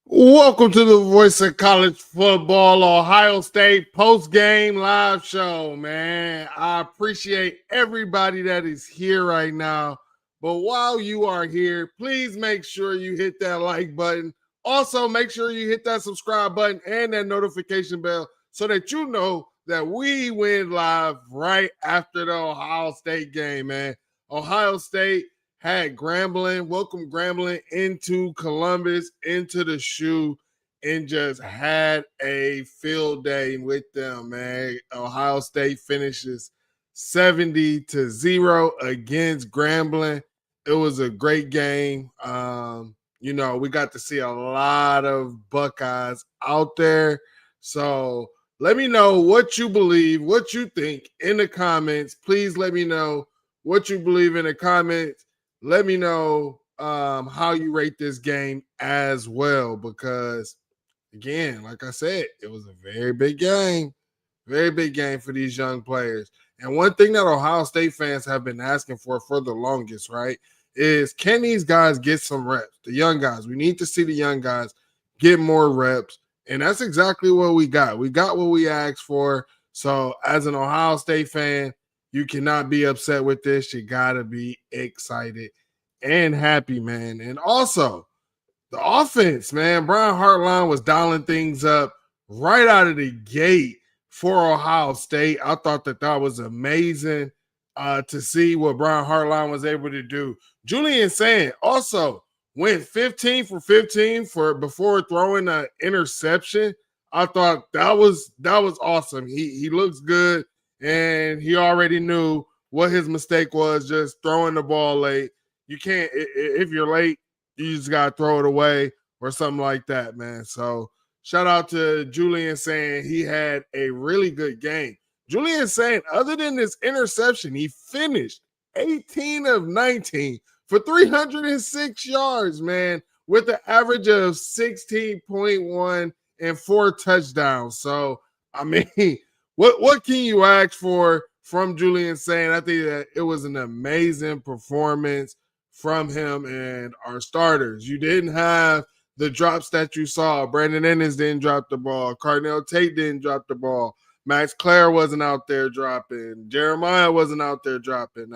Welcome to the Voice of College Football Ohio State post-game live show, man. I appreciate everybody that is here right now. But while you are here, please make sure you hit that like button. Also, make sure you hit that subscribe button and that notification bell so that you know that we went live right after the Ohio State game, man. Ohio State had Grambling, welcome Grambling into Columbus, into the shoe, and just had a field day with them, man. Ohio State finishes 70-0 against Grambling. It was a great game. We got to see a lot of Buckeyes out there. So let me know what you believe, what you think in the comments. Please let me know what you believe in the comments. Let me know how you rate this game as well, because again, like I said, it was a very big game for these young players. And one thing that Ohio State fans have been asking for the longest, right, is can these guys get some reps? The young guys, we need to see the young guys get more reps. And that's exactly what we got. We got what we asked for. So as an Ohio State fan, you cannot be upset with this. You got to be excited and happy, man. And also, the offense, man. Brian Hartline was dialing things up right out of the gate for Ohio State. I thought that was amazing to see what Brian Hartline was able to do. Julian Sand also went 15 for 15 before throwing an interception. I thought that was awesome. He looks good, and he already knew what his mistake was, just throwing the ball late. You can't, if you're late, you just got to throw it away or something like that, man. So shout out to Julian saying he had a really good game. Julian saying, other than this interception, he finished 18 of 19 for 306 yards, man, with an average of 16.1 and 4 touchdowns. So, I mean, what can you ask for from Julian saying? I think that it was an amazing performance from him and our starters. You didn't have the drops that you saw. Brandon Ennis didn't drop the ball. Carnell Tate didn't drop the ball. Max Clare wasn't out there dropping. Jeremiah wasn't out there dropping.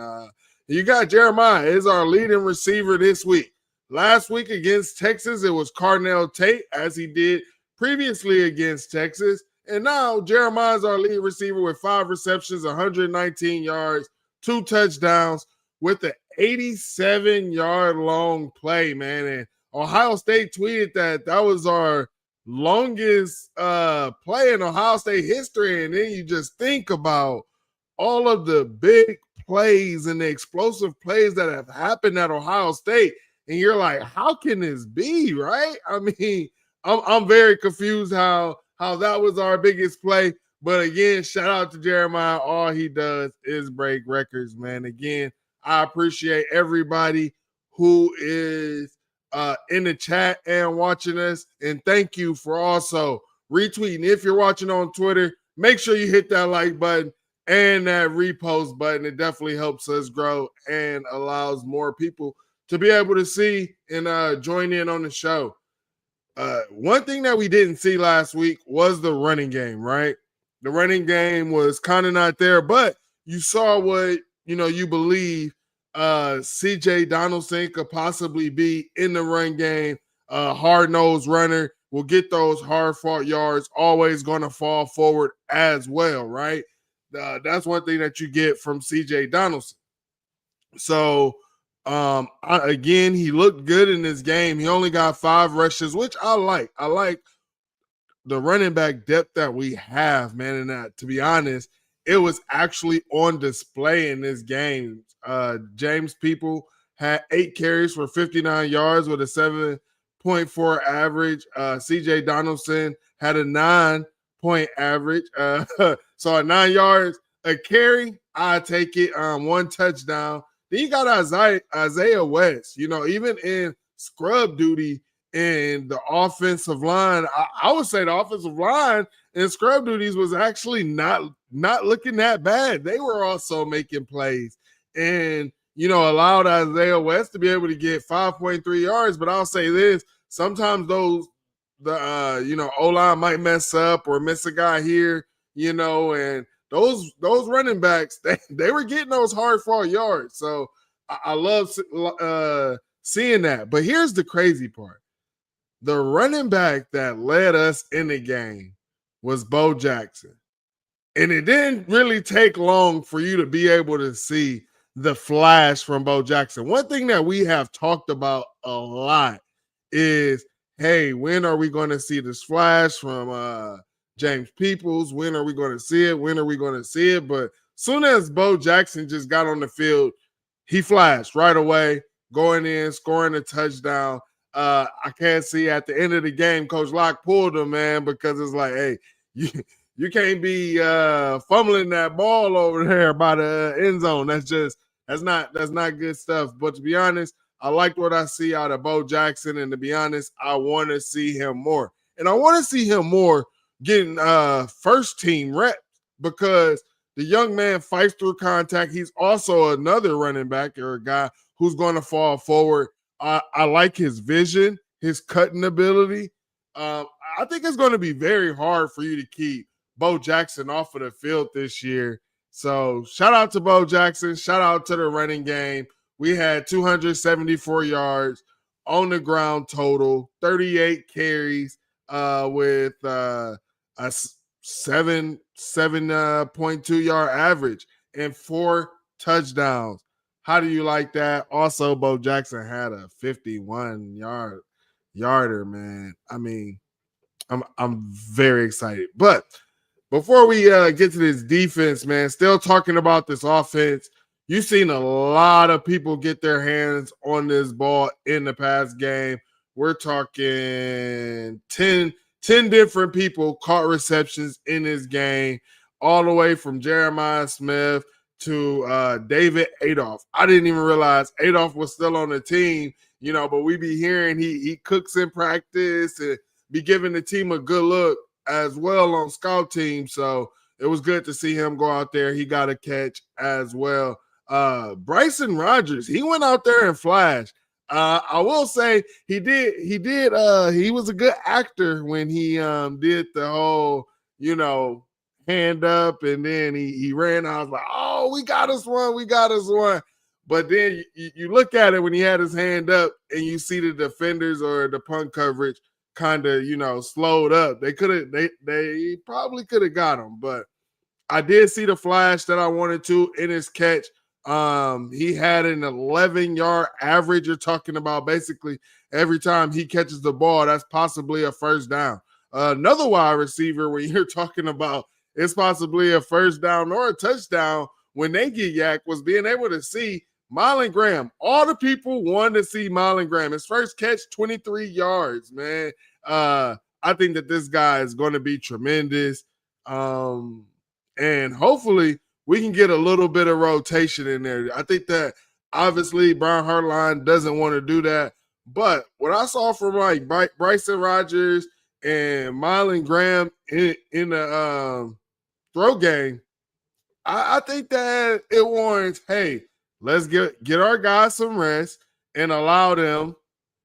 You got Jeremiah is our leading receiver this week. Last week against Texas, it was Carnell Tate, as he did previously against Texas. And now Jeremiah is our lead receiver with 5 receptions, 119 yards, 2 touchdowns with an 87-yard long play, man. And Ohio State tweeted that was our longest play in Ohio State history. And then you just think about all of the big plays and the explosive plays that have happened at Ohio State. And you're like, how can this be, right? I mean, I'm very confused how that was our biggest play. But again, shout out to Jeremiah. All he does is break records, man. Again, I appreciate everybody who is in the chat and watching us. And thank you for also retweeting. If you're watching on Twitter, make sure you hit that like button and that repost button. It definitely helps us grow and allows more people to be able to see and join in on the show. One thing that we didn't see last week was the running game, right? The running game was kind of not there, but you saw what, you believe C.J. Donaldson could possibly be in the run game. Hard-nosed runner will get those hard-fought yards, always going to fall forward as well, right? That's one thing that you get from C.J. Donaldson. So, again, he looked good in this game. He only got 5 rushes, which I like. I like the running back depth that we have, man. And that, to be honest, it was actually on display in this game. James People had 8 carries for 59 yards with a 7.4 average. C.J. Donaldson had a 9-point average. So at 9 yards a carry, I take it. 1 touchdown. Then you got Isaiah West. Even in scrub duty in the offensive line, I would say the offensive line in scrub duties was actually not looking that bad. They were also making plays and, allowed Isaiah West to be able to get 5.3 yards. But I'll say this, sometimes those the O-line might mess up or miss a guy here, and those running backs, they were getting those hard fought yards. So I love seeing that. But here's the crazy part. The running back that led us in the game was Bo Jackson. And it didn't really take long for you to be able to see the flash from Bo Jackson. One thing that we have talked about a lot is, hey, when are we going to see this flash from James Peoples? When are we going to see it? When are we going to see it? But soon as Bo Jackson just got on the field, he flashed right away, going in, scoring a touchdown. I can't see at the end of the game, Coach Locke pulled him, man, because it's like, hey, you can't be fumbling that ball over there by the end zone. That's not good stuff. But to be honest, I like what I see out of Bo Jackson, and to be honest, I want to see him more. And I want to see him more getting first team reps because the young man fights through contact. He's also another running back or a guy who's going to fall forward. I like his vision, his cutting ability. I think it's going to be very hard for you to keep Bo Jackson off of the field this year. So shout out to Bo Jackson. Shout out to the running game. We had 274 yards on the ground total, 38 carries with a 7.2 yard average and 4 touchdowns. How do you like that? Also, Bo Jackson had a 51 yarder, man. I mean, I'm very excited. But before we get to this defense, man, still talking about this offense, you've seen a lot of people get their hands on this ball in the past game. We're talking 10 different people caught receptions in this game, all the way from Jeremiah Smith to David Adolph. I didn't even realize Adolph was still on the team, but we be hearing he cooks in practice and be giving the team a good look as well on scout team. So it was good to see him go out there. He got a catch as well. Bryson Rogers, he went out there and flashed. I will say he was a good actor when he did the whole, hand up, and then he ran. I was like, oh, we got us one. But then you look at it when he had his hand up and you see the defenders or the punt coverage kind of, slowed up. They probably could have got him, but I did see the flash that I wanted to in his catch. He had an 11-yard average. You're talking about basically every time he catches the ball, that's possibly a first down. Another wide receiver, when you're talking about it's possibly a first down or a touchdown when they get yak, was being able to see Marlon Graham. All the people wanted to see Marlon Graham. His first catch, 23 yards, man. I think that this guy is going to be tremendous. And hopefully we can get a little bit of rotation in there. I think that obviously Brian Hartline doesn't want to do that. But what I saw from like Bryson Rogers and Marlon Graham in the throw game, I think that it warrants, hey, let's get our guys some rest and allow them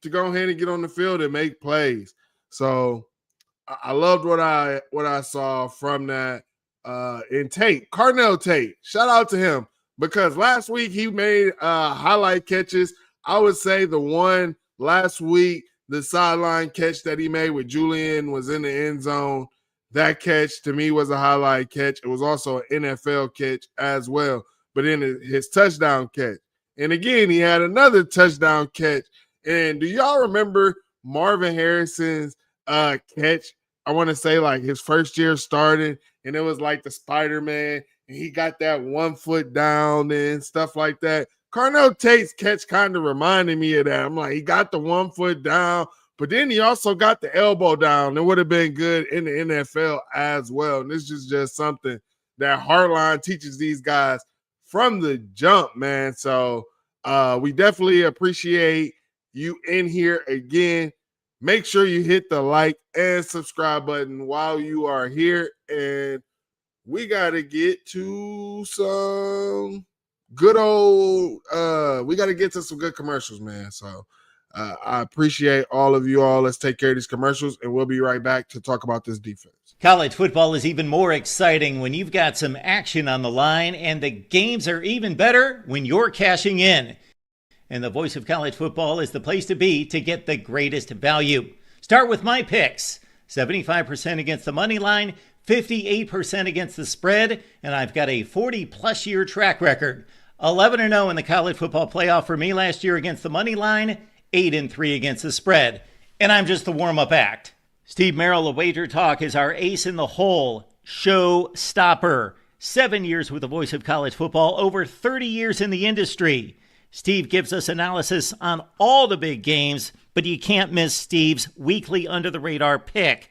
to go ahead and get on the field and make plays. So I loved what I saw from that. In Tate, Carnell Tate, shout out to him because last week he made highlight catches. I would say the one last week, the sideline catch that he made with Julian was in the end zone. That catch to me was a highlight catch. It was also an NFL catch as well, but in his touchdown catch. And again, he had another touchdown catch. And do y'all remember Marvin Harrison's catch? I want to say like his first year starting, and it was like the Spider-Man, and he got that 1 foot down and stuff like that. Carnell Tate's catch kind of reminded me of that. I'm like, he got the 1 foot down, but then he also got the elbow down. It would have been good in the NFL as well. And this is just something that Hartline teaches these guys from the jump, man. So we definitely appreciate you in here again. Make sure you hit the like and subscribe button while you are here. And we got to get to some good old, we got to get to some good commercials, man. So I appreciate all of you all. Let's take care of these commercials, and we'll be right back to talk about this defense. College football is even more exciting when you've got some action on the line, and the games are even better when you're cashing in. And the Voice of College Football is the place to be to get the greatest value. Start with my picks. 75% against the money line, 58% against the spread, and I've got a 40-plus year track record. 11-0 in the college football playoff for me last year against the money line, 8-3 against the spread. And I'm just the warm-up act. Steve Merrill of Wager Talk is our ace in the hole, show stopper. 7 years with the Voice of College Football, over 30 years in the industry. Steve gives us analysis on all the big games, but you can't miss Steve's weekly under-the-radar pick.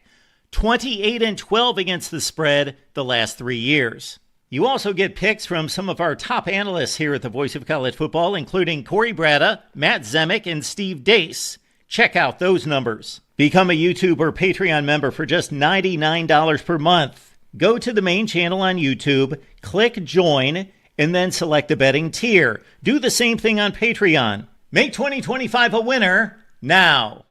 28-12 against the spread the last 3 years. You also get picks from some of our top analysts here at the Voice of College Football, including Corey Bratta, Matt Zemek, and Steve Dace. Check out those numbers. Become a YouTube or Patreon member for just $99 per month. Go to the main channel on YouTube, click Join, and then select a betting tier. Do the same thing on Patreon. Make 2025 a winner now.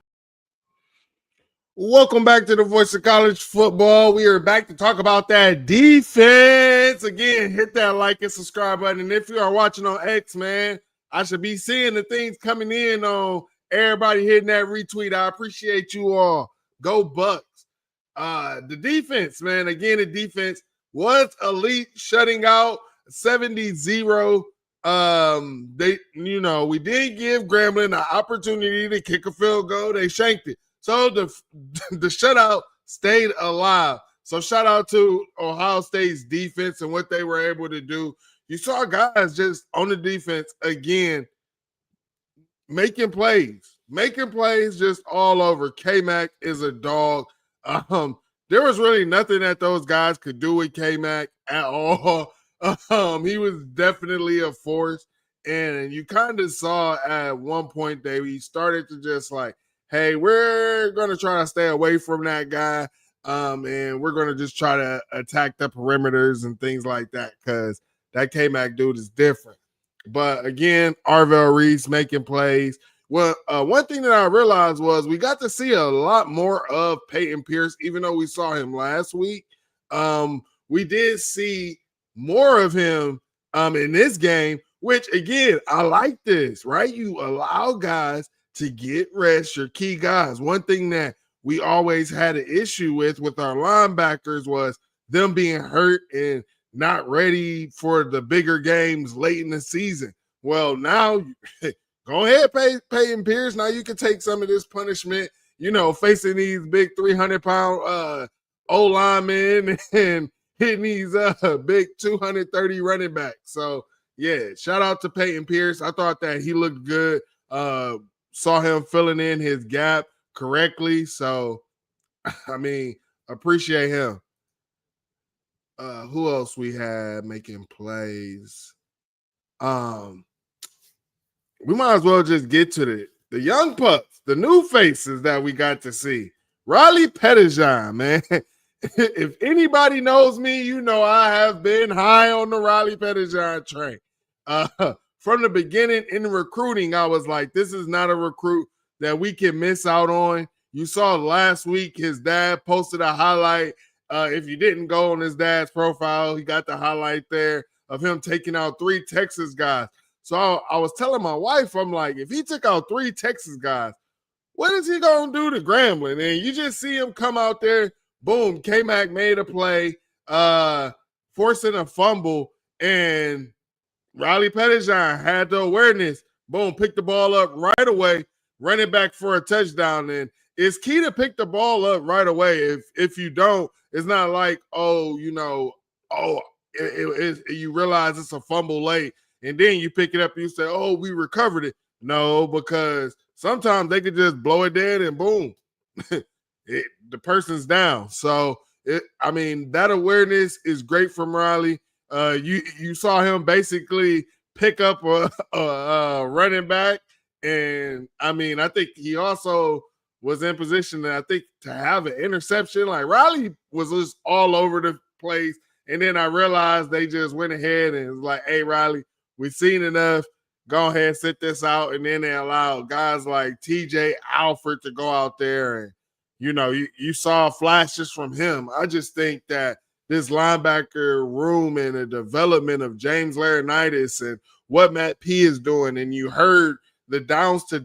Welcome back to the Voice of College Football. We are back to talk about that defense. Again, hit that like and subscribe button. And if you are watching on X, man, I should be seeing the things coming in on everybody hitting that retweet. I appreciate you all. Go Bucks. The defense, man. Again, the defense was elite, shutting out 70-0. We did give Grambling an opportunity to kick a field goal. They shanked it. So the shutout stayed alive. So shout out to Ohio State's defense and what they were able to do. You saw guys just on the defense again making plays just all over. K-Mac is a dog. There was really nothing that those guys could do with K-Mac at all. He was definitely a force. And you kind of saw at one point that he started to just like, hey, we're going to try to stay away from that guy, and we're going to just try to attack the perimeters and things like that because that K-Mac dude is different. But, again, Arvell Reese making plays. Well, one thing that I realized was we got to see a lot more of Peyton Pierce, even though we saw him last week. We did see more of him in this game, which, again, I like this, right? You allow guys to get rest, your key guys. One thing that we always had an issue with our linebackers was them being hurt and not ready for the bigger games late in the season. Well, now go ahead, Peyton Pierce. Now you can take some of this punishment, facing these big 300-pound O-linemen and hitting these big 230 running backs. So, yeah, shout out to Peyton Pierce. I thought that he looked good. Saw him filling in his gap correctly. So, appreciate him. Who else we had making plays? We might as well just get to the young pups, the new faces that we got to see. Riley Pettijohn, man. If anybody knows me, I have been high on the Riley Pettijohn train. From the beginning in recruiting, I was like, this is not a recruit that we can miss out on. You saw last week his dad posted a highlight. If you didn't go on his dad's profile, he got the highlight there of him taking out 3 Texas guys. So I was telling my wife, I'm like, if he took out 3 Texas guys, what is he going to do to Grambling? And you just see him come out there, boom, K-Mac made a play, forcing a fumble, and Riley Pettijohn had the awareness. Boom, picked the ball up right away, run it back for a touchdown. And it's key to pick the ball up right away. If you don't, it's not like, you realize it's a fumble late, and then you pick it up and you say, oh, we recovered it. No, because sometimes they could just blow it dead and boom, the person's down. So, that awareness is great from Riley. You saw him basically pick up a running back, and I think he also was in position to have an interception. Like Riley was just all over the place, and then I realized they just went ahead and was like, "Hey, Riley, we've seen enough. go ahead and sit this out. And then they allowed guys like TJ Alford to go out there. And, you saw flashes from him. I just think that this linebacker room and the development of James Laurinaitis and what Matt P is doing, and you heard the Downs to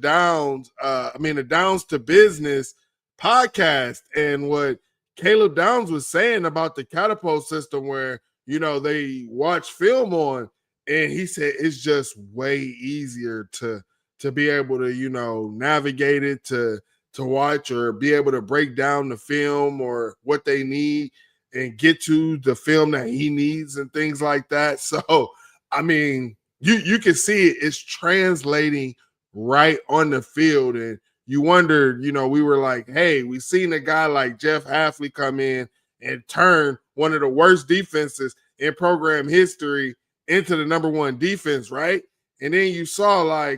Business podcast and what Caleb Downs was saying about the catapult system where, they watch film on, and he said it's just way easier to be able to, navigate it, to watch or be able to break down the film or what they need and get to the film that he needs and things like that. So, I mean, you can see it's translating right on the field. And you wondered, we were like, hey, we seen a guy like Jeff Hafley come in and turn one of the worst defenses in program history into the number one defense, right? And then you saw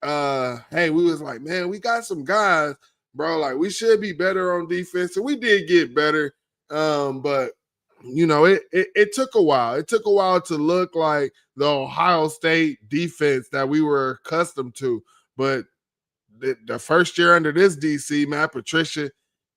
hey, we was like, man, we got some guys, bro, like we should be better on defense. And we did get better. But it took a while. It took a while to look like the Ohio State defense that we were accustomed to. But the first year under this DC, Matt Patricia,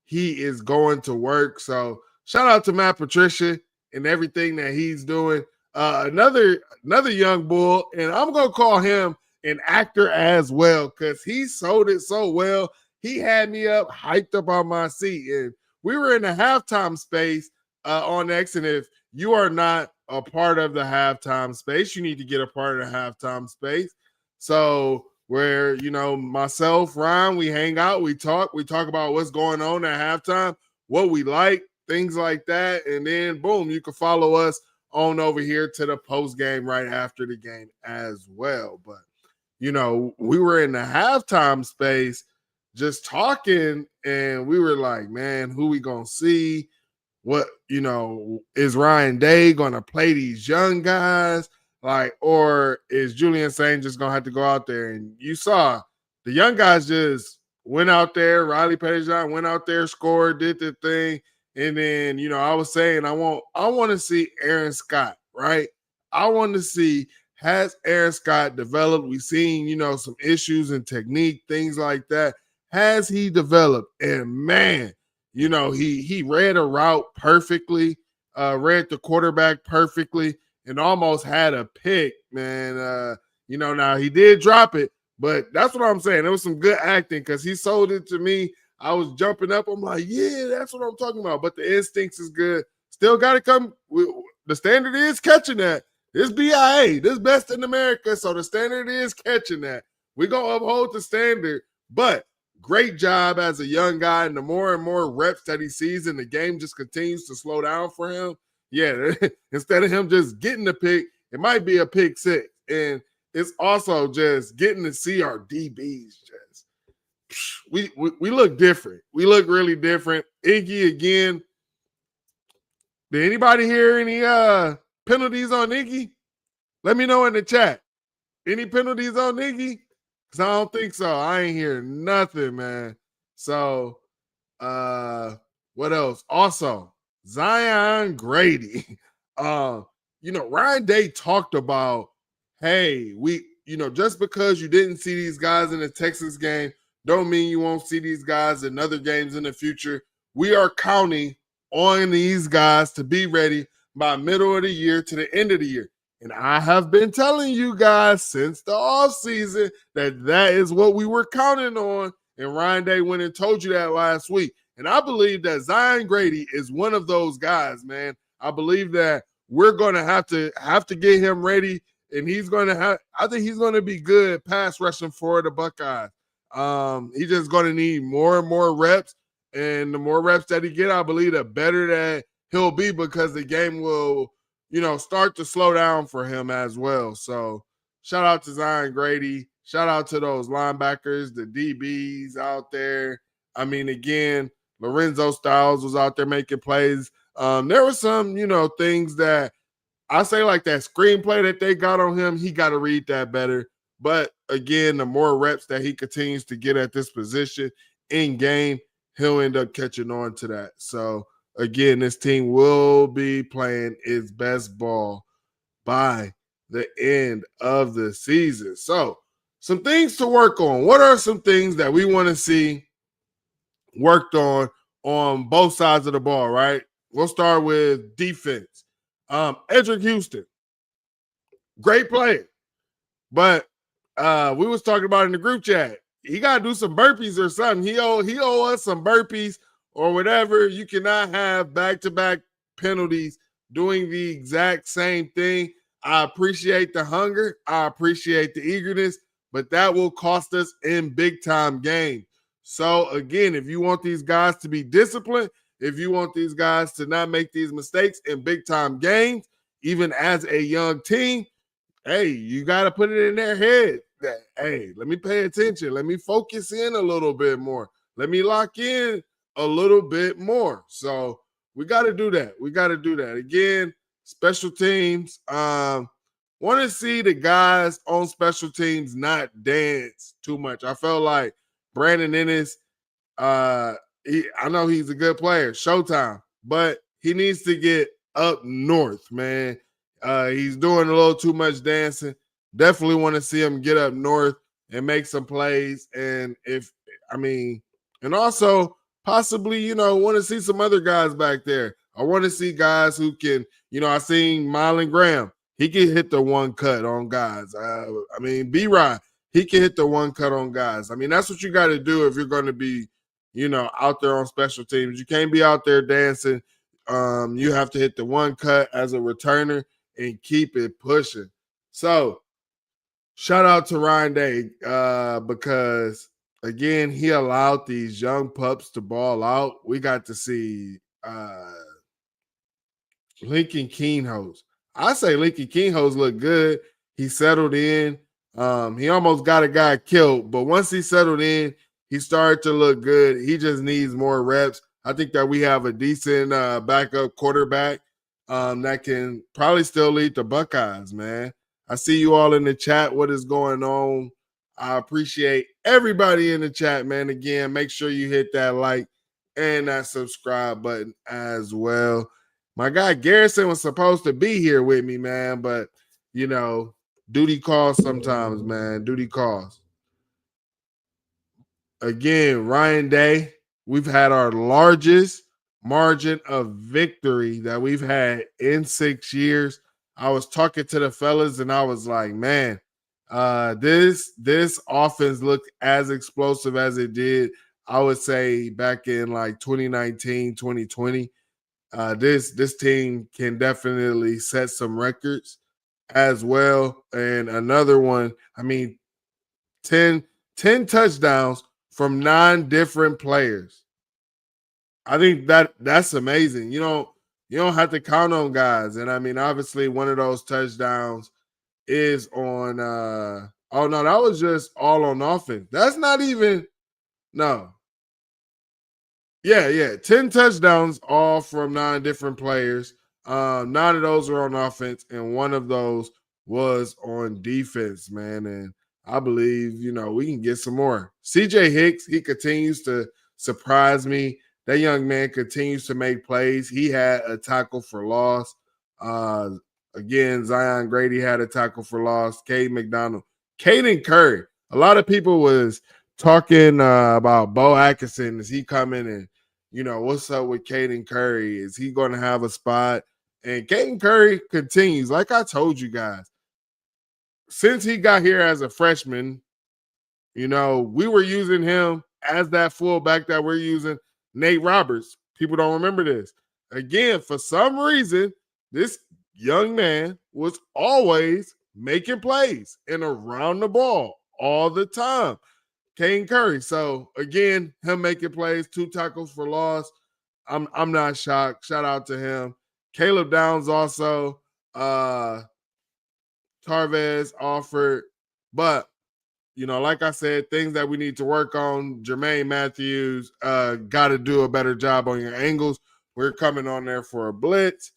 he is going to work. So shout out to Matt Patricia and everything that he's doing. Another young bull, and I'm gonna call him an actor as well because he sold it so well. He had me up, hyped up on my seat, and we were in the halftime space on X. And if you are not a part of the halftime space, you need to get a part of the halftime space. So where, myself, Ryan, we hang out, we talk about what's going on at halftime, what we like, things like that. And then boom, you can follow us on over here to the post game right after the game as well. But, we were in the halftime space just talking, and we were like, man, who we gonna see? What, is Ryan Day gonna play these young guys? Or is Julian Saint just gonna have to go out there? And you saw the young guys just went out there. Riley Pettijohn went out there, scored, did the thing. And then, I was saying I want to see Aaron Scott, right? I want to see, has Aaron Scott developed? We've seen, some issues in technique, things like that. Has he developed? And man, he read a route perfectly, read the quarterback perfectly, and almost had a pick, man. Now he did drop it, but that's what I'm saying. It was some good acting because he sold it to me. I was jumping up. I'm like, yeah, that's what I'm talking about. But the instincts is good. Still got to come. The standard is catching that. This BIA, this best in America. So the standard is catching that. We're going to uphold the standard. But great job as a young guy. And the more and more reps that he sees, and the game just continues to slow down for him. Yeah, instead of him just getting the pick, it might be a pick six. And it's also just getting to see our DBs just. We look different. We look really different. Iggy again. Did anybody hear any penalties on Iggy? Let me know in the chat. Any penalties on Iggy? Because I don't think so. I ain't hear nothing, man. So what else? Also, Zion Grady. Ryan Day talked about, hey, just because you didn't see these guys in the Texas game, don't mean you won't see these guys in other games in the future. We are counting on these guys to be ready by middle of the year to the end of the year. And I have been telling you guys since the offseason that is what we were counting on. And Ryan Day went and told you that last week. And I believe that Zion Grady is one of those guys, man. I believe that we're going to have to get him ready. And I think he's going to be good pass rushing for the Buckeyes. He's just going to need more and more reps, and the more reps that he get, I believe the better that he'll be, because the game will, start to slow down for him as well. So shout out to Zion Grady. Shout out to those linebackers, the DBs out there. I mean, again, Lorenzo Styles was out there making plays. There were some, things that I say, like that screenplay that they got on him, he got to read that better. But again, the more reps that he continues to get at this position in game, he'll end up catching on to that. So again, this team will be playing its best ball by the end of the season. So, some things to work on. What are some things that we want to see worked on both sides of the ball, right? We'll start with defense. Edric Houston, great player. But we was talking about in the group chat. He got to do some burpees or something. He owe us some burpees or whatever. You cannot have back-to-back penalties doing the exact same thing. I appreciate the hunger. I appreciate the eagerness, but that will cost us in big-time games. So, again, if you want these guys to be disciplined, if you want these guys to not make these mistakes in big-time games, even as a young team, hey, you got to put it in their head that, hey, let me pay attention. Let me focus in a little bit more. Let me lock in a little bit more. So we got to do that. We got to do that. Again, special teams. Want to see the guys on special teams not dance too much. I felt like Brandon Ennis, I know he's a good player, Showtime, but he needs to get up north, man. He's doing a little too much dancing. Definitely want to see him get up north and make some plays. And and also possibly, want to see some other guys back there. I want to see guys who can, I seen Marlon Graham. He can hit the one cut on guys. B-Rod, he can hit the one cut on guys. That's what you got to do if you're going to be, out there on special teams. You can't be out there dancing. You have to hit the one cut as a returner and keep it pushing. So, shout out to Ryan Day because, again, he allowed these young pups to ball out. We got to see Lincoln Keenhose. I say Lincoln Keenhose looked good. He settled in. He almost got a guy killed, but once he settled in, he started to look good. He just needs more reps. I think that we have a decent backup quarterback that can probably still lead the Buckeyes, man. I see you all in the chat. What is going on? I appreciate everybody in the chat, man. Again, make sure you hit that like and that subscribe button as well. My guy Garrison was supposed to be here with me, man, but, duty calls sometimes, man. Duty calls. Again, Ryan Day, we've had our largest margin of victory that we've had in 6 years. I was talking to the fellas and I was like, man, this offense looked as explosive as it did, I would say, back in like 2019, 2020. This team can definitely set some records as well. And another one, 10 touchdowns from 9 different players. I think that's amazing. You don't have to count on guys. And obviously one of those touchdowns is on that was just all on offense. That's not even no. Yeah. 10 touchdowns all from 9 different players. 9 of those are on offense, and one of those was on defense, man. And I believe, we can get some more. CJ Hicks, he continues to surprise me. That young man continues to make plays. He had a tackle for loss. Again, Zion Grady had a tackle for loss. Cade McDonald. Caden Curry. A lot of people was talking about Bo Atkinson. Is he coming? And, what's up with Caden Curry? Is he going to have a spot? And Caden Curry continues. Like I told you guys, since he got here as a freshman, we were using him as that fullback that we're using Nate Roberts. People don't remember this. Again, for some reason, this young man was always making plays and around the ball all the time. Caden Curry. So, again, him making plays, 2 tackles for loss. I'm not shocked. Shout out to him. Caleb Downs also. Tarvez offered, but like I said, things that we need to work on. Jermaine Matthews got to do a better job on your angles. We're coming on there for a blitz.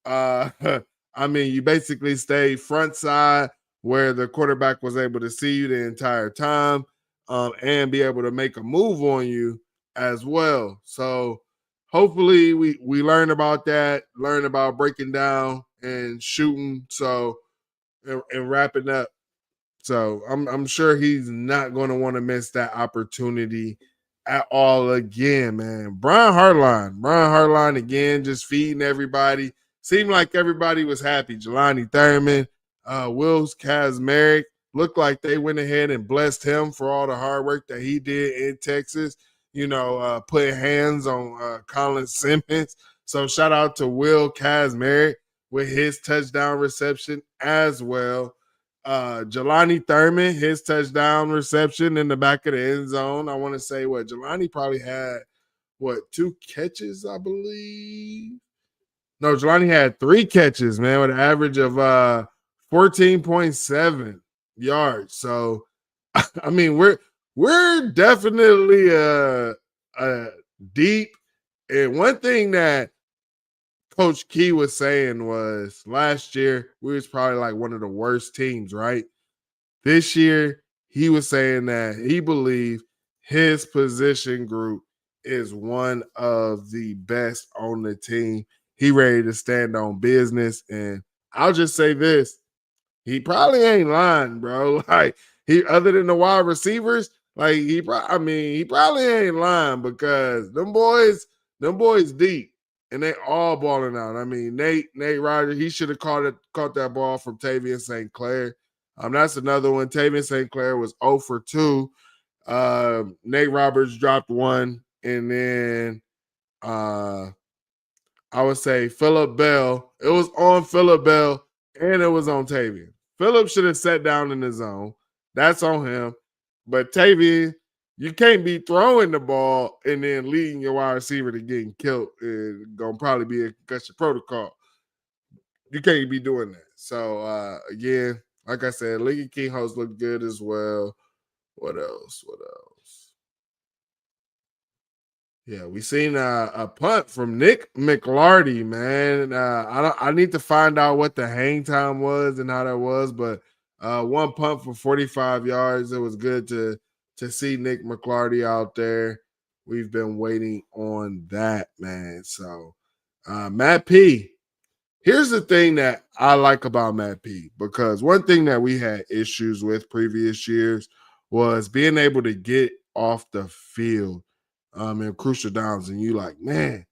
You basically stay front side where the quarterback was able to see you the entire time and be able to make a move on you as well. So hopefully we learn about that, learn about breaking down and shooting. So and wrapping up. So I'm sure he's not going to want to miss that opportunity at all again, man. Brian Hartline again, just feeding everybody. Seemed like everybody was happy. Jelani Thurman, Wills Kazmarek looked like they went ahead and blessed him for all the hard work that he did in Texas. Putting hands on Colin Simmons. So shout out to Will Kazmarek with his touchdown reception as well. Jelani Thurman, his touchdown reception in the back of the end zone. I want to say Jelani probably had 2 catches, I believe. No, Jelani had 3 catches, man, with an average of 14.7 yards. So I mean, we're definitely deep. And one thing that Coach Key was saying was last year we was probably like one of the worst teams, right? This year he was saying that he believed his position group is one of the best on the team. He ready to stand on business, and I'll just say this: he probably ain't lying, bro. Like he, other than the wide receivers, like he probably ain't lying because them boys deep and they all balling out. I mean, Nate Rogers, he should have caught that ball from Tavian St. Clair. That's another one. Tavian St. Clair was 0 for 2. Nate Roberts dropped one, and then I would say Phillip Bell. It was on Phillip Bell and it was on Tavian. Phillip should have sat down in the zone. That's on him. But Tavian, you can't be throwing the ball and then leading your wide receiver to getting killed. It's going to probably be a concussion protocol. You can't be doing that. So, again, like I said, League of King hosts look good as well. What else? Yeah, we seen a punt from Nick McLarty, man. I need to find out what the hang time was and how that was, but one punt for 45 yards. It was good to see Nick McLarty out there. We've been waiting on that, man. So, Matt P. Here's the thing that I like about Matt P, because one thing that we had issues with previous years was being able to get off the field in crucial downs, and you like, man,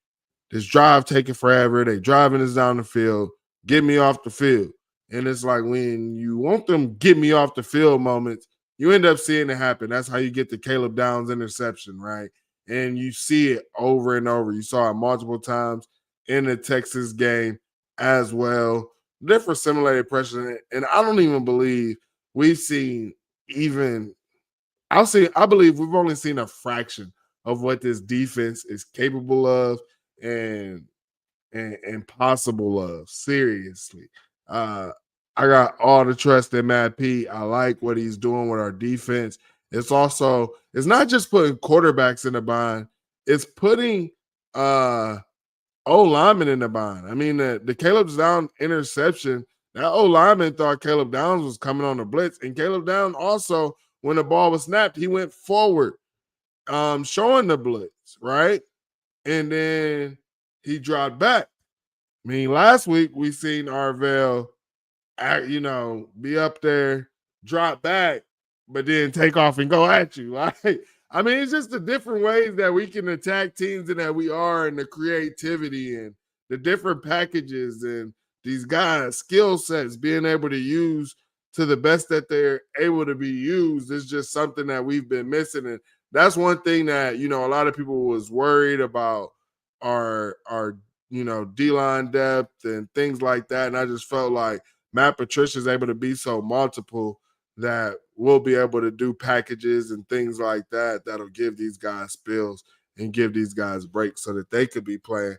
this drive taking forever. They driving us down the field, get me off the field. And it's like when you want them get me off the field moments, you end up seeing it happen. That's how you get the Caleb Downs interception, right? And you see it over and over. You saw it multiple times in the Texas game as well. Different simulated pressure. And I don't even believe we've seen even I believe we've only seen a fraction of what this defense is capable of and possible of. Seriously. I got all the trust in Matt P. I like what he's doing with our defense. It's not just putting quarterbacks in the bind, it's putting lineman in the bind. I mean, the Caleb Downs interception, that lineman thought Caleb Downs was coming on the blitz. And Caleb Downs also, when the ball was snapped, he went forward, showing the blitz, right? And then he dropped back. I mean, last week we seen Arvell, be up there, drop back, but then take off and go at you. Right? I mean, it's just the different ways that we can attack teams and that we are, and the creativity and the different packages and these guys' skill sets being able to use to the best that they're able to be used is just something that we've been missing. And that's one thing that, a lot of people was worried about our D-line depth and things like that. And I just felt like Matt Patricia is able to be so multiple that we'll be able to do packages and things like that that'll give these guys spills and give these guys breaks so that they could be playing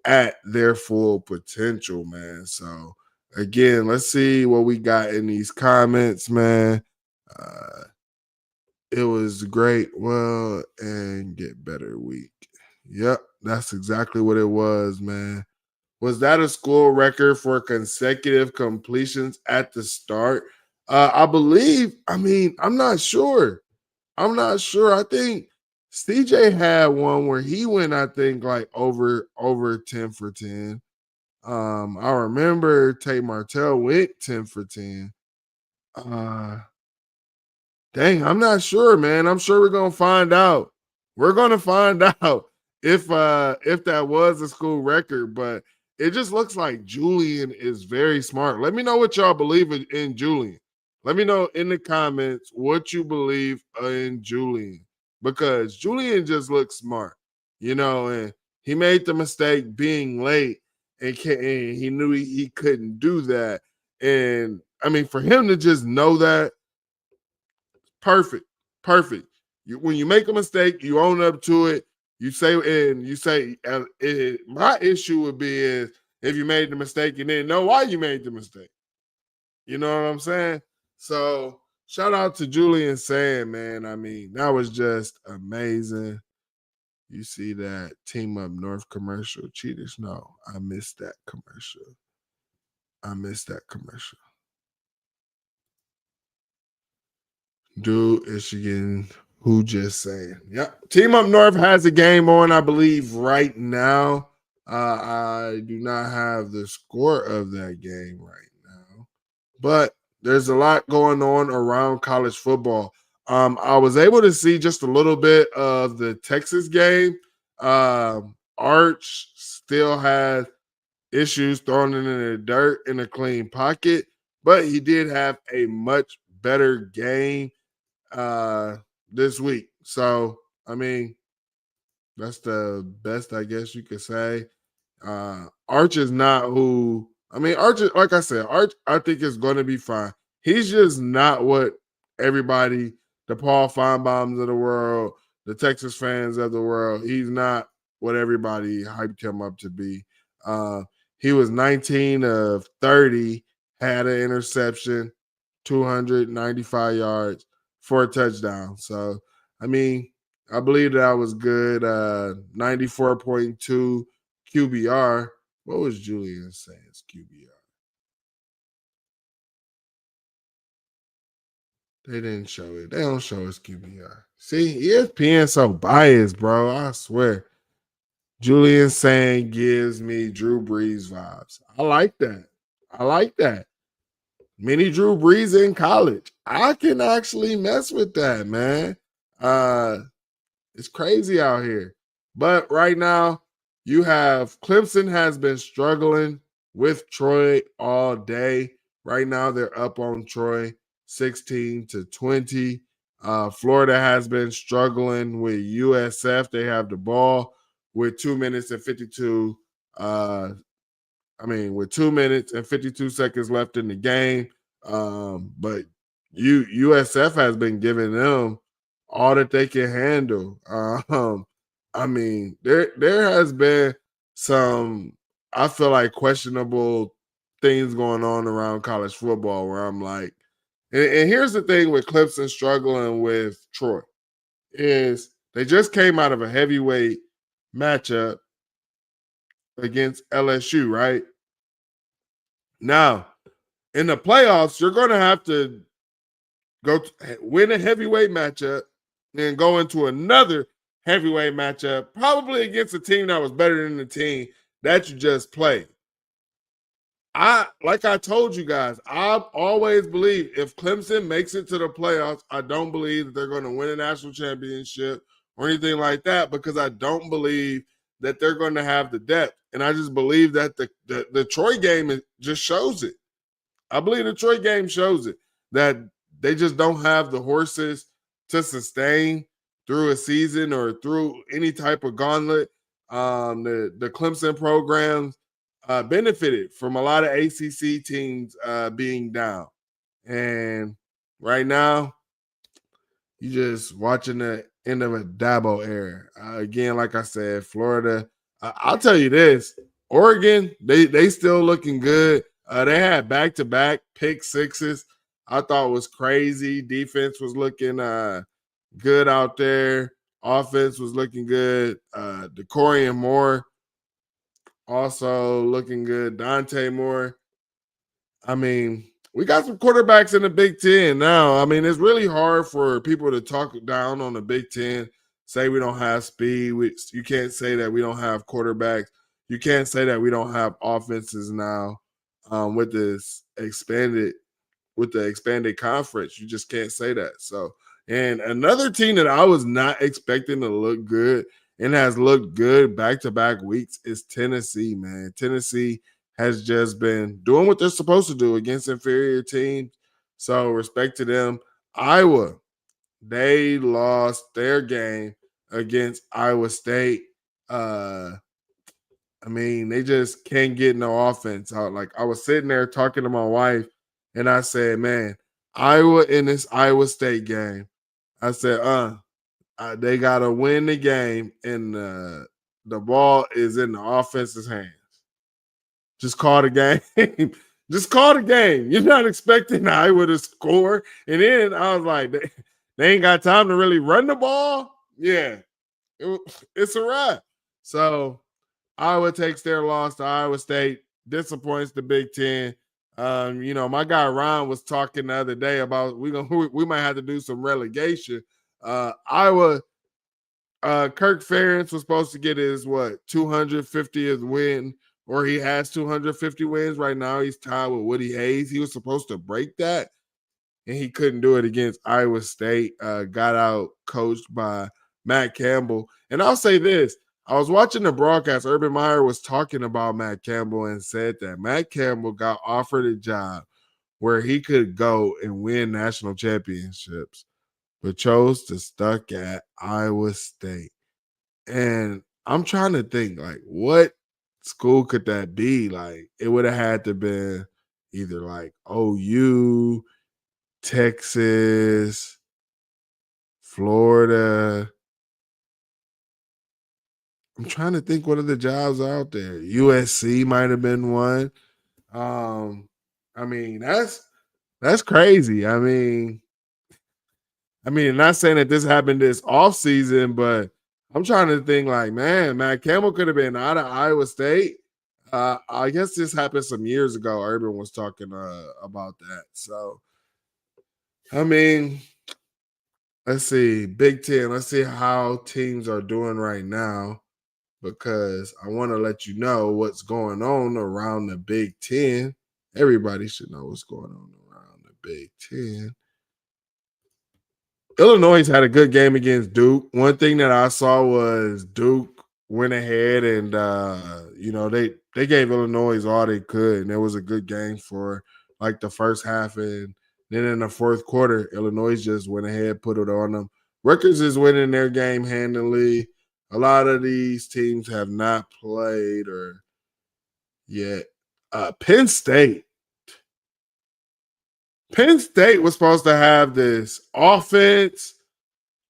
at their full potential, man. So, again, let's see what we got in these comments, man. It was great. Well, and get better week. Yep, that's exactly what it was, man. Was that a school record for consecutive completions at the start? I believe. I mean, I'm not sure. I think CJ had one where he went, I think, like over 10 for 10. I remember Tate Martell went 10 for 10. Dang, I'm not sure, man. I'm sure we're gonna find out. We're gonna find out if that was a school record, but it just looks like Julian is very smart. Let me know what y'all believe in Julian. Let me know in the comments what you believe in Julian, because Julian just looks smart, and he made the mistake being late, and he knew he couldn't do that. And I mean, for him to just know that, perfect, perfect. When you make a mistake, you own up to it. You say, my issue would be is if you made the mistake and didn't know why you made the mistake. You know what I'm saying? So shout out to Julian saying, man. I mean, that was just amazing. You see that Team Up North commercial, cheaters? No, I missed that commercial. Dude, Michigan, who just saying? Yep. Team Up North has a game on, I believe, right now. I do not have the score of that game right now, but there's a lot going on around college football. I was able to see just a little bit of the Texas game. Arch still has issues throwing it in the dirt in a clean pocket, but he did have a much better game this week. So, I mean, that's the best I guess you could say. Arch is not who I mean, Arch, like I said, Arch, I think is going to be fine. He's just not what everybody, the Paul Feinbaums of the world, the Texas fans of the world, he's not what everybody hyped him up to be. Uh, he was 19 of 30, had an interception, 295 yards, for a touchdown. So, I mean, I believe that was good. 94.2 QBR. What was Julian saying's QBR? They didn't show it. They don't show his QBR. See, ESPN so biased, bro. I swear. Julian saying gives me Drew Brees vibes. I like that. Mini Drew Brees in college. I can actually mess with that, man. It's crazy out here. But right now, you have Clemson has been struggling with Troy all day. Right now, they're up on Troy 16-20. Florida has been struggling with USF. They have the ball with 2 minutes and 52. With 2 minutes and 52 seconds left in the game. But USF has been giving them all that they can handle. There has been some, I feel like, questionable things going on around college football where I'm like, and here's the thing with Clemson struggling with Troy is they just came out of a heavyweight matchup against LSU, right? Now, in the playoffs, you're going to have to win a heavyweight matchup and go into another heavyweight matchup, probably against a team that was better than the team that you just played. Like I told you guys, I've always believed if Clemson makes it to the playoffs, I don't believe that they're going to win a national championship or anything like that, because I don't believe that they're going to have the depth. And I just believe that the Troy game just shows it. I believe the Troy game shows it, that they just don't have the horses to sustain through a season or through any type of gauntlet. The Clemson programs benefited from a lot of ACC teams being down. And right now, you're just watching the end of a Dabo era. Again, like I said, Florida, I'll tell you this, Oregon, they still looking good. They had back-to-back pick sixes. I thought was crazy. Defense was looking good out there. Offense was looking good. Decorian Moore also looking good. Dante Moore. I mean, we got some quarterbacks in the Big Ten now. I mean, it's really hard for people to talk down on the Big Ten, say we don't have speed. You can't say that we don't have quarterbacks. you can't say that we don't have offenses now with the expanded conference. You just can't say that. So, and another team that I was not expecting to look good and has looked good back-to-back weeks is Tennessee, man. Tennessee has just been doing what they're supposed to do against inferior teams. So respect to them. Iowa, they lost their game against Iowa State. I mean, they just can't get no offense out. Like, I was sitting there talking to my wife, and I said, man, Iowa in this Iowa State game, I said, they got to win the game, and the ball is in the offense's hands. Just call the game. Just call the game. You're not expecting Iowa to score. And then I was like, they ain't got time to really run the ball. Yeah, it's a wrap. So Iowa takes their loss to Iowa State, disappoints the Big Ten. My guy Ron was talking the other day about we might have to do some relegation. Iowa, Kirk Ferentz was supposed to get his 250th win, or he has 250 wins right now. He's tied with Woody Hayes. He was supposed to break that, and he couldn't do it against Iowa State. Got out coached by Matt Campbell. And I'll say this. I was watching the broadcast. Urban Meyer was talking about Matt Campbell and said that Matt Campbell got offered a job where he could go and win national championships, but chose to stuck at Iowa State. And I'm trying to think, like, what school could that be? Like, it would have had to been either like OU, Texas, Florida. I'm trying to think what are the jobs out there. USC might have been one. I mean, that's crazy. I mean, not saying that this happened this off season, but I'm trying to think like, man, Matt Campbell could have been out of Iowa State. I guess this happened some years ago. Urban was talking about that. So, I mean, let's see, Big Ten. Let's see how teams are doing right now, because I want to let you know what's going on around the Big Ten. Everybody should know what's going on around the Big Ten. Illinois had a good game against Duke. One thing that I saw was Duke went ahead and they gave Illinois all they could, and it was a good game for like the first half, and then in the fourth quarter, Illinois just went ahead, put it on them. Rutgers is winning their game handily. A lot of these teams have not played or yet. Penn State was supposed to have this offense.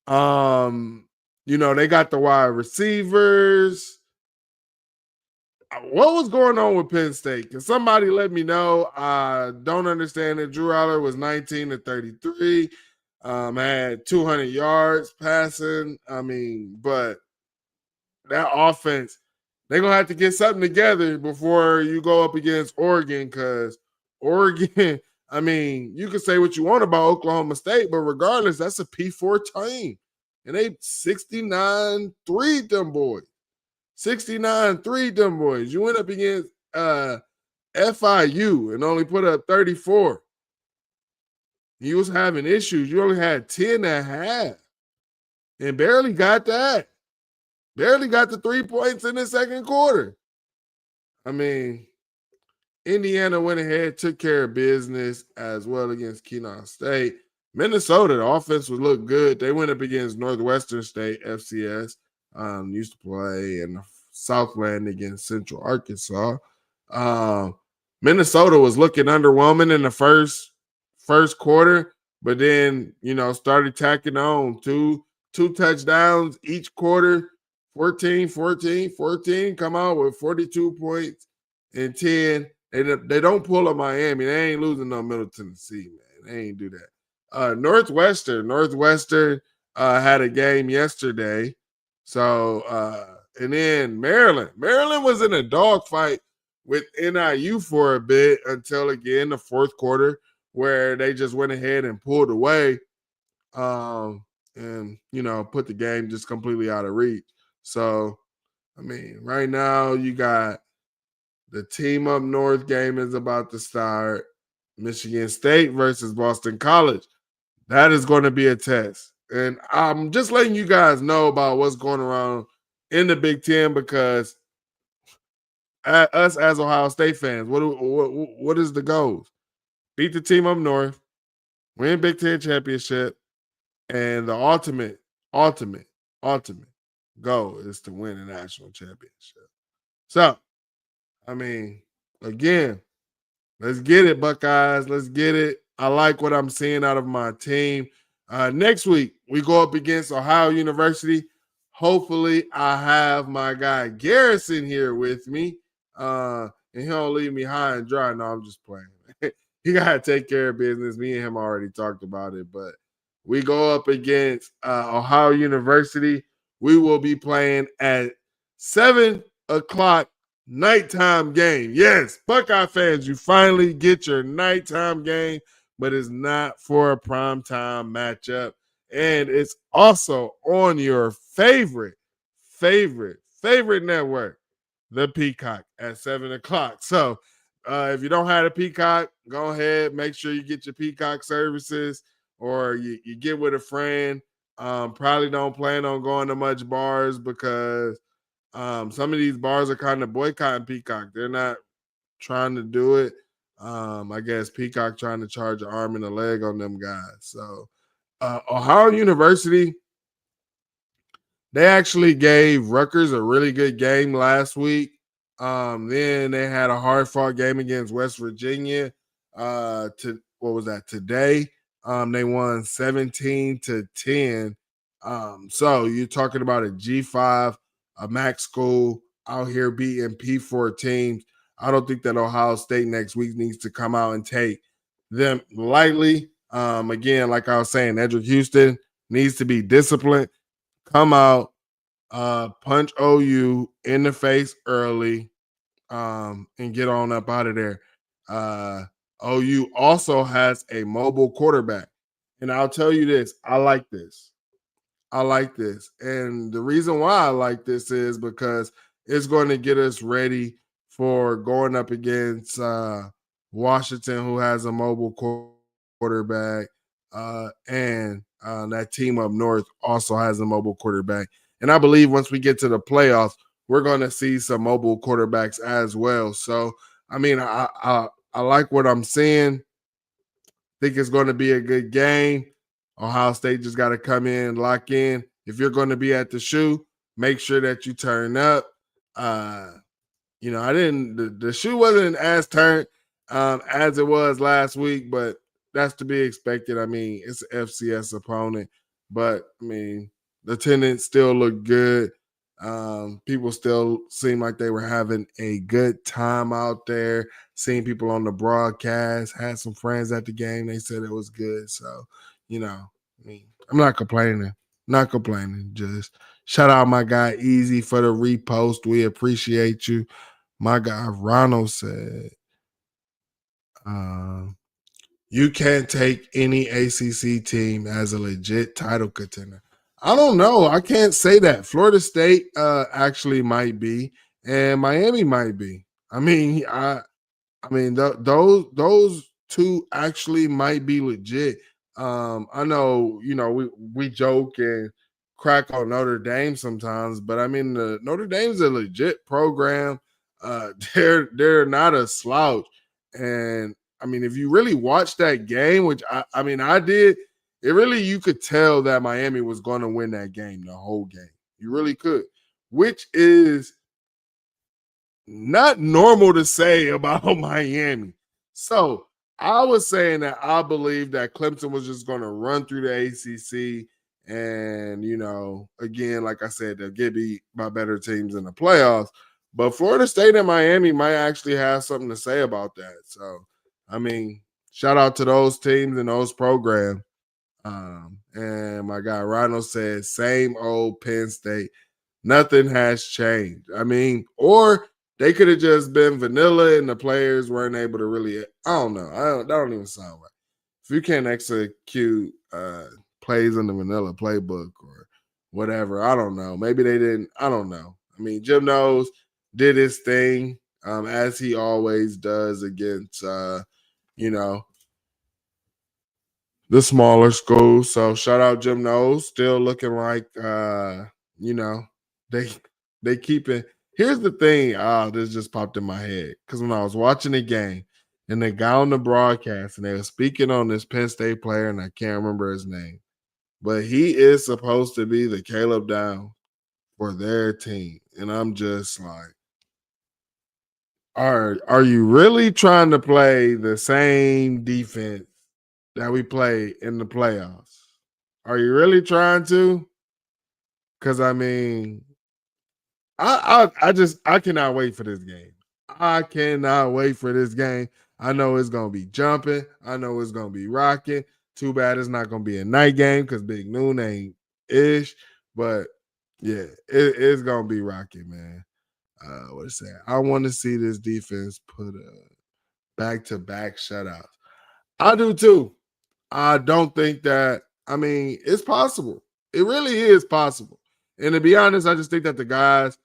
They got the wide receivers. What was going on with Penn State? Can somebody let me know? I don't understand it. Drew Aller was 19 to 33. Had 200 yards passing. But that offense, they're going to have to get something together before you go up against Oregon, because Oregon, you can say what you want about Oklahoma State, but regardless, that's a P4 team. And they 69-3 them boys. 69-3 them boys. You went up against FIU and only put up 34. You was having issues. You only had 10 and a half and barely got that. Barely got the 3 points in the second quarter. Indiana went ahead, took care of business as well against Kenon State. Minnesota, the offense would look good. They went up against Northwestern State, FCS. Used to play in the Southland against Central Arkansas. Minnesota was looking underwhelming in the first quarter, but then, started tacking on two touchdowns each quarter, 14, come out with 42 points and 10. They don't pull up Miami. They ain't losing no Middle Tennessee, man. They ain't do that. Northwestern had a game yesterday. So, and then Maryland was in a dogfight with NIU for a bit until, again, the fourth quarter, where they just went ahead and pulled away and, put the game just completely out of reach. So, I mean, right now you got the team up north game is about to start. Michigan State versus Boston College. That is going to be a test. And I'm just letting you guys know about what's going around in the Big Ten because us as Ohio State fans, what is the goals? Beat the team up north, win Big Ten championship, and the ultimate, ultimate goal is to win a national championship. So, I mean, again, let's get it, Buckeyes. Let's get it. I like what I'm seeing out of my team. Next week, we go up against Ohio University. Hopefully, I have my guy Garrison here with me. And he don't leave me high and dry. No, I'm just playing. He got to take care of business. Me and him already talked about it. But we go up against Ohio University. We will be playing at 7 o'clock nighttime game. Yes, Buckeye fans, you finally get your nighttime game, but it's not for a primetime matchup. And it's also on your favorite network, the Peacock, at 7 o'clock. So if you don't have a Peacock, go ahead, make sure you get your Peacock services or you get with a friend. Probably don't plan on going to much bars because some of these bars are kind of boycotting Peacock. They're not trying to do it. I guess Peacock trying to charge an arm and a leg on them guys. So Ohio University, they actually gave Rutgers a really good game last week. Then they had a hard fought game against West Virginia. What was that today? They won 17-10. So you're talking about a G5, a MAC school out here beating P4 teams. I don't think that Ohio State next week needs to come out and take them lightly. Again, like I was saying, Edric Houston needs to be disciplined, come out, punch OU in the face early, and get on up out of there. OU also has a mobile quarterback. And I'll tell you this, I like this. And the reason why I like this is because it's going to get us ready for going up against Washington, who has a mobile quarterback. And that team up north also has a mobile quarterback. And I believe once we get to the playoffs, we're going to see some mobile quarterbacks as well. So, I mean, I like what I'm seeing. Think it's going to be a good game. Ohio State just got to come in, lock in. If you're going to be at the shoe, make sure that you turn up. The shoe wasn't as turned as it was last week, but that's to be expected. I mean, it's an FCS opponent, but I mean, the attendance still looked good. People still seem like they were having a good time out there. Seeing people on the broadcast, had some friends at the game. They said it was good. So, I mean, I'm not complaining. Not complaining. Just shout out my guy Easy for the repost. We appreciate you. My guy Ronald said, you can't take any ACC team as a legit title contender. I don't know. I can't say that. Florida State actually might be, and Miami might be. Those two actually might be legit. I know, we joke and crack on Notre Dame sometimes, but I mean, the Notre Dame's a legit program. They're not a slouch, and I mean, if you really watch that game, which I did, you could tell that Miami was going to win that game, the whole game. You really could, which is not normal to say about Miami. So I was saying that I believe that Clemson was just going to run through the ACC. And, again, like I said, they'll get beat by better teams in the playoffs. But Florida State and Miami might actually have something to say about that. So, I mean, shout out to those teams and those programs. And my guy Ronald said, same old Penn State. Nothing has changed. I mean, or they could have just been vanilla and the players weren't able to really, I don't know. That don't even sound right. If you can't execute plays in the vanilla playbook or whatever, I don't know. Maybe they didn't. I don't know. I I mean, Jim Nose did his thing, as he always does against, you know, the smaller schools. So shout out Jim Nose, still looking like, you know, they they keep it. Here's the thing, this just popped in my head because when I was watching the game and they got on the broadcast and they were speaking on this Penn State player, and I can't remember his name, but he is supposed to be the Caleb Down for their team. And I'm just like, are you really trying to play the same defense that we play in the playoffs? Are you really trying to? Because I mean, I cannot wait for this game. I cannot wait for this game. I know it's gonna be jumping. I know it's gonna be rocking. Too bad it's not gonna be a night game because Big Noon ain't ish. But yeah, it's gonna be rocking, man. What is that? I want to see this defense put a back-to-back shutouts. I do too. I don't think that. I mean, it's possible. It really is possible. And to be honest, I just think that the guys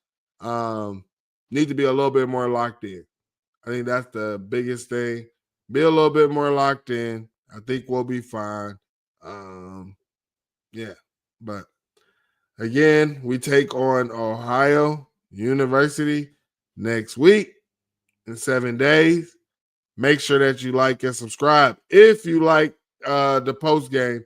need to be a little bit more locked in. I think that's the biggest thing. Be a little bit more locked in. I think we'll be fine. Yeah. But again, we take on Ohio University next week in 7 days. Make sure that you like and subscribe. If you like the post game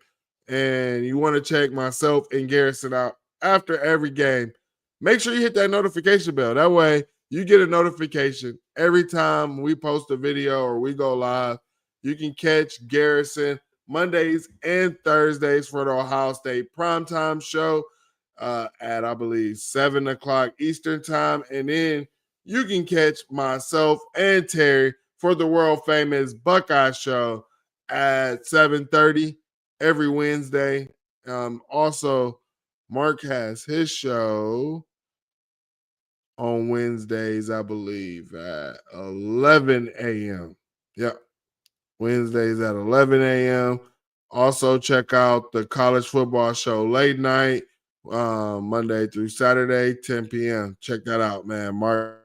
and you want to check myself and Garrison out after every game, make sure you hit that notification bell. That way you get a notification every time we post a video or we go live. You can catch Garrison Mondays and Thursdays for the Ohio State primetime show at, I believe, 7 o'clock Eastern time. And then you can catch myself and Terry for the world famous Buckeye show at 7:30 every Wednesday. Also, Mark has his show on Wednesdays, I believe, at 11 a.m. Yep. Wednesdays at 11 a.m. Also, check out the college football show late night, Monday through Saturday, 10 p.m. Check that out, man. Mark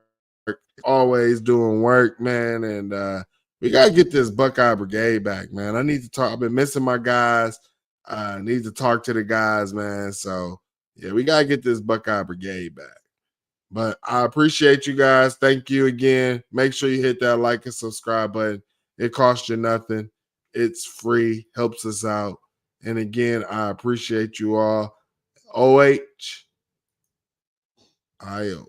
always doing work, man. And we got to get this Buckeye Brigade back, man. I need to talk. I've been missing my guys. I need to talk to the guys, man. So, yeah, we got to get this Buckeye Brigade back. But I appreciate you guys. Thank you again. Make sure you hit that like and subscribe button. It costs you nothing. It's free, helps us out. And again, I appreciate you all. OH, IO.